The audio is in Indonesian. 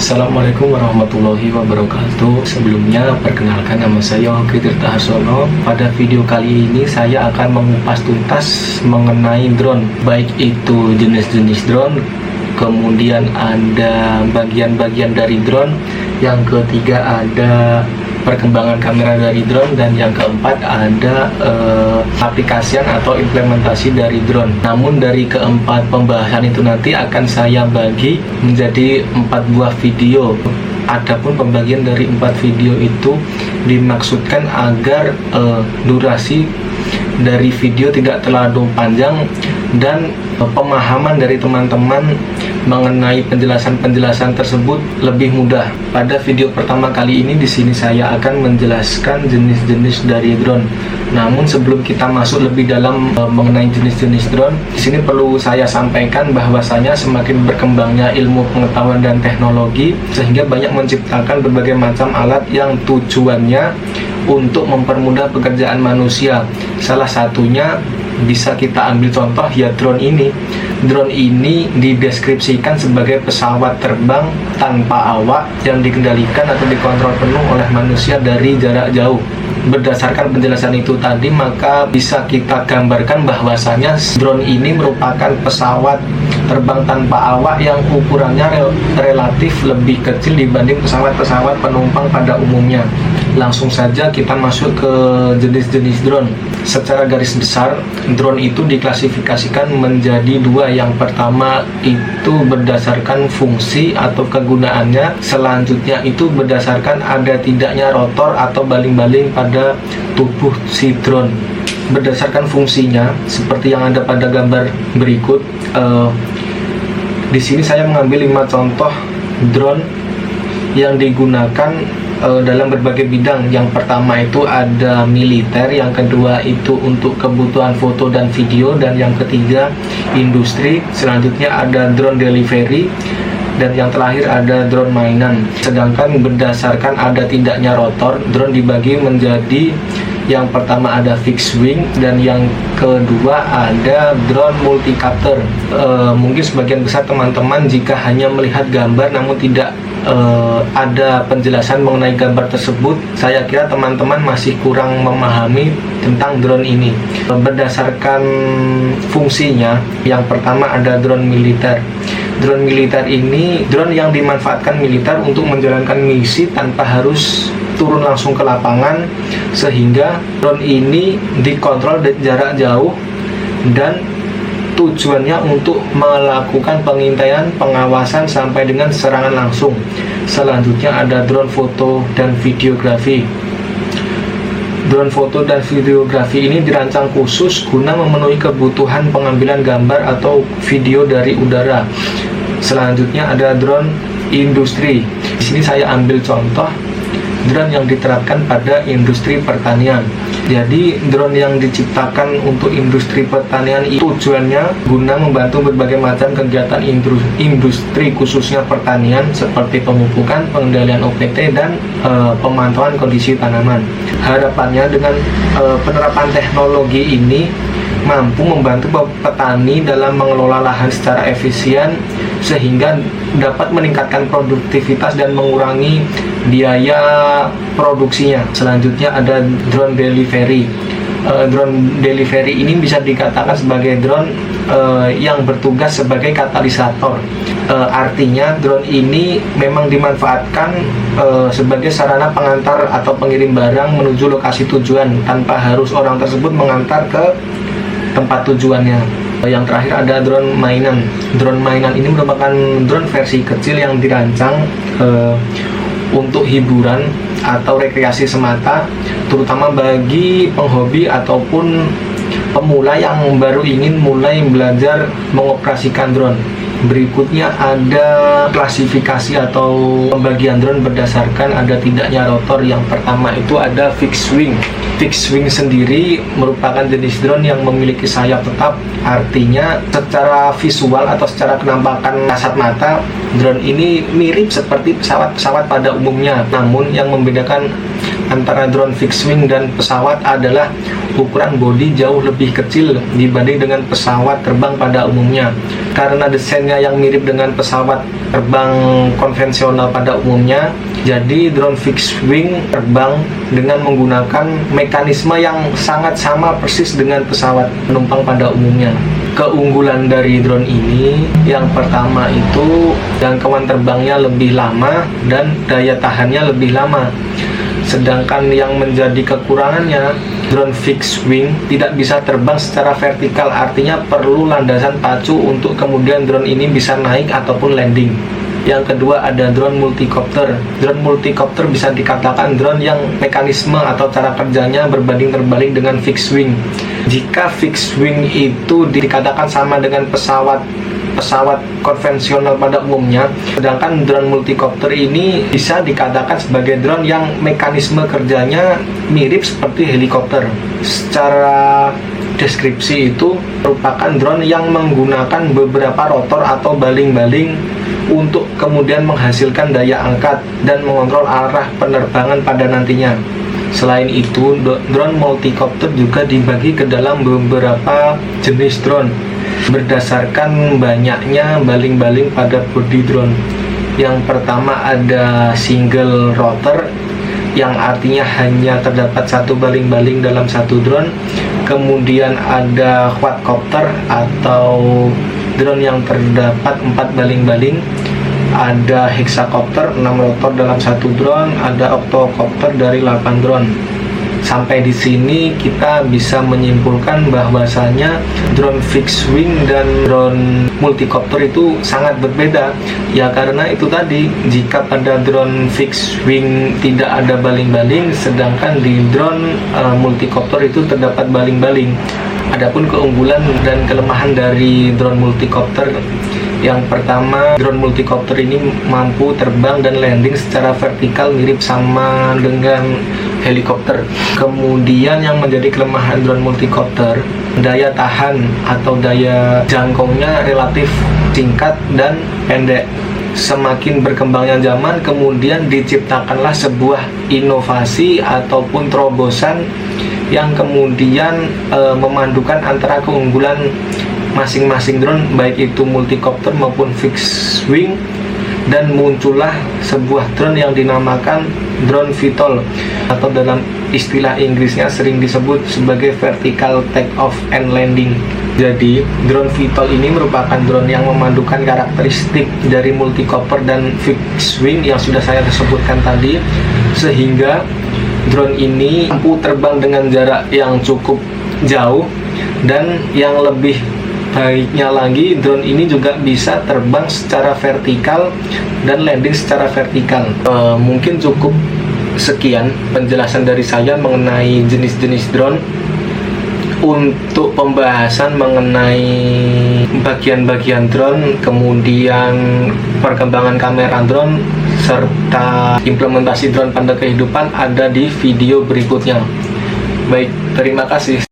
Assalamualaikum warahmatullahi wabarakatuh. Sebelumnya perkenalkan, nama saya Oki Tirta Harsono. Pada video kali ini saya akan mengupas tuntas mengenai drone, baik itu jenis-jenis drone, kemudian ada bagian-bagian dari drone, yang ketiga ada perkembangan kamera dari drone, dan yang keempat ada aplikasian atau implementasi dari drone. Namun dari keempat pembahasan itu nanti akan saya bagi menjadi 4 buah video. Adapun pembagian dari 4 video itu dimaksudkan agar durasi dari video tidak terlalu panjang dan pemahaman dari teman-teman mengenai penjelasan-penjelasan tersebut lebih mudah. Pada video pertama kali ini di sini saya akan menjelaskan jenis-jenis dari drone. Namun sebelum kita masuk lebih dalam mengenai jenis-jenis drone, di sini perlu saya sampaikan bahwasanya semakin berkembangnya ilmu pengetahuan dan teknologi sehingga banyak menciptakan berbagai macam alat yang tujuannya untuk mempermudah pekerjaan manusia. Salah satunya bisa kita ambil contoh ya drone ini. Drone ini dideskripsikan sebagai pesawat terbang tanpa awak yang dikendalikan atau dikontrol penuh oleh manusia dari jarak jauh. Berdasarkan penjelasan itu tadi, maka bisa kita gambarkan bahwasanya drone ini merupakan pesawat terbang tanpa awak yang ukurannya relatif lebih kecil dibanding pesawat-pesawat penumpang pada umumnya. Langsung saja kita masuk ke jenis-jenis drone. Secara garis besar, drone itu diklasifikasikan menjadi 2. Yang pertama itu berdasarkan fungsi atau kegunaannya. Selanjutnya itu berdasarkan ada tidaknya rotor atau baling-baling pada tubuh si drone. Berdasarkan fungsinya, seperti yang ada pada gambar berikut, di sini saya mengambil 5 contoh drone yang digunakan dalam berbagai bidang. Yang pertama itu ada militer, yang kedua itu untuk kebutuhan foto dan video, dan yang ketiga industri. Selanjutnya ada drone delivery, dan yang terakhir ada drone mainan. Sedangkan berdasarkan ada tidaknya rotor, drone dibagi menjadi yang pertama ada fixed wing, dan yang kedua ada drone multicopter. Mungkin sebagian besar teman-teman jika hanya melihat gambar namun tidak ada penjelasan mengenai gambar tersebut, saya kira teman-teman masih kurang memahami tentang drone ini. Berdasarkan fungsinya, yang pertama ada drone militer. Drone militer ini drone yang dimanfaatkan militer untuk menjalankan misi tanpa harus turun langsung ke lapangan, sehingga drone ini dikontrol dari jarak jauh dan tujuannya untuk melakukan pengintaian, pengawasan sampai dengan serangan langsung. Selanjutnya ada drone foto dan videografi. Drone foto dan videografi ini dirancang khusus guna memenuhi kebutuhan pengambilan gambar atau video dari udara. Selanjutnya ada drone industri. Di sini saya ambil contoh drone yang diterapkan pada industri pertanian. Jadi drone yang diciptakan untuk industri pertanian itu tujuannya guna membantu berbagai macam kegiatan industri khususnya pertanian seperti pemupukan, pengendalian OPT, dan pemantauan kondisi tanaman. Harapannya dengan penerapan teknologi ini mampu membantu petani dalam mengelola lahan secara efisien sehingga dapat meningkatkan produktivitas dan mengurangi biaya produksinya. Selanjutnya ada drone delivery. Drone delivery ini bisa dikatakan sebagai drone yang bertugas sebagai katalisator. Artinya drone ini memang dimanfaatkan sebagai sarana pengantar atau pengirim barang menuju lokasi tujuan tanpa harus orang tersebut mengantar ke tempat tujuannya. Yang terakhir ada drone mainan. Drone mainan ini merupakan drone versi kecil yang dirancang untuk hiburan atau rekreasi semata, terutama bagi penghobi ataupun pemula yang baru ingin mulai belajar mengoperasikan drone. Berikutnya ada klasifikasi atau pembagian drone berdasarkan ada tidaknya rotor. Yang pertama itu ada fixed wing. Fixed wing sendiri merupakan jenis drone yang memiliki sayap tetap. Artinya secara visual atau secara penampakan kasat mata, drone ini mirip seperti pesawat-pesawat pada umumnya. Namun yang membedakan antara drone fixed wing dan pesawat adalah ukuran bodi jauh lebih kecil dibanding dengan pesawat terbang pada umumnya. Karena desainnya yang mirip dengan pesawat terbang konvensional pada umumnya, jadi drone fixed wing terbang dengan menggunakan mekanisme yang sangat sama persis dengan pesawat penumpang pada umumnya. Keunggulan dari drone ini, yang pertama itu jangkauan terbangnya lebih lama dan daya tahannya lebih lama. Sedangkan yang menjadi kekurangannya, drone fixed wing tidak bisa terbang secara vertikal, artinya perlu landasan pacu untuk kemudian drone ini bisa naik ataupun landing. Yang kedua ada drone multicopter. Drone multicopter bisa dikatakan drone yang mekanisme atau cara kerjanya berbanding terbalik dengan fixed wing. Jika fixed wing itu dikatakan sama dengan pesawat konvensional pada umumnya, sedangkan drone multicopter ini bisa dikatakan sebagai drone yang mekanisme kerjanya mirip seperti helikopter. Secara deskripsi itu merupakan drone yang menggunakan beberapa rotor atau baling-baling untuk kemudian menghasilkan daya angkat dan mengontrol arah penerbangan pada nantinya. Selain itu, drone multicopter juga dibagi ke dalam beberapa jenis drone berdasarkan banyaknya baling-baling pada bodi drone. Yang pertama ada single rotor, yang artinya hanya terdapat satu baling-baling dalam satu drone. Kemudian ada quadcopter atau drone yang terdapat 4 baling-baling. Ada hexacopter, 6 rotor dalam satu drone. Ada octocopter dari 8 drone. Sampai di sini kita bisa menyimpulkan bahwasanya drone fixed wing dan drone multicopter itu sangat berbeda. Ya karena itu tadi, jika pada drone fixed wing tidak ada baling-baling, sedangkan di drone multicopter itu terdapat baling-baling. Adapun keunggulan dan kelemahan dari drone multicopter, yang pertama, drone multicopter ini mampu terbang dan landing secara vertikal mirip sama dengan helikopter. Kemudian yang menjadi kelemahan drone multicopter, daya tahan atau daya jangkaunya relatif singkat dan pendek. Semakin berkembangnya zaman, kemudian diciptakanlah sebuah inovasi ataupun terobosan yang kemudian memandukan antara keunggulan masing-masing drone, baik itu multicopter maupun fixed wing, dan muncullah sebuah drone yang dinamakan drone VTOL atau dalam istilah Inggrisnya sering disebut sebagai vertical take off and landing. Jadi drone VTOL ini merupakan drone yang memandukan karakteristik dari multicopter dan fixed wing yang sudah saya sebutkan tadi, sehingga drone ini mampu terbang dengan jarak yang cukup jauh, dan yang lebih baiknya lagi, drone ini juga bisa terbang secara vertikal dan landing secara vertikal. Mungkin cukup sekian penjelasan dari saya mengenai jenis-jenis drone. Untuk pembahasan mengenai bagian-bagian drone, kemudian perkembangan kamera drone, serta implementasi drone pada kehidupan ada di video berikutnya. Baik, terima kasih.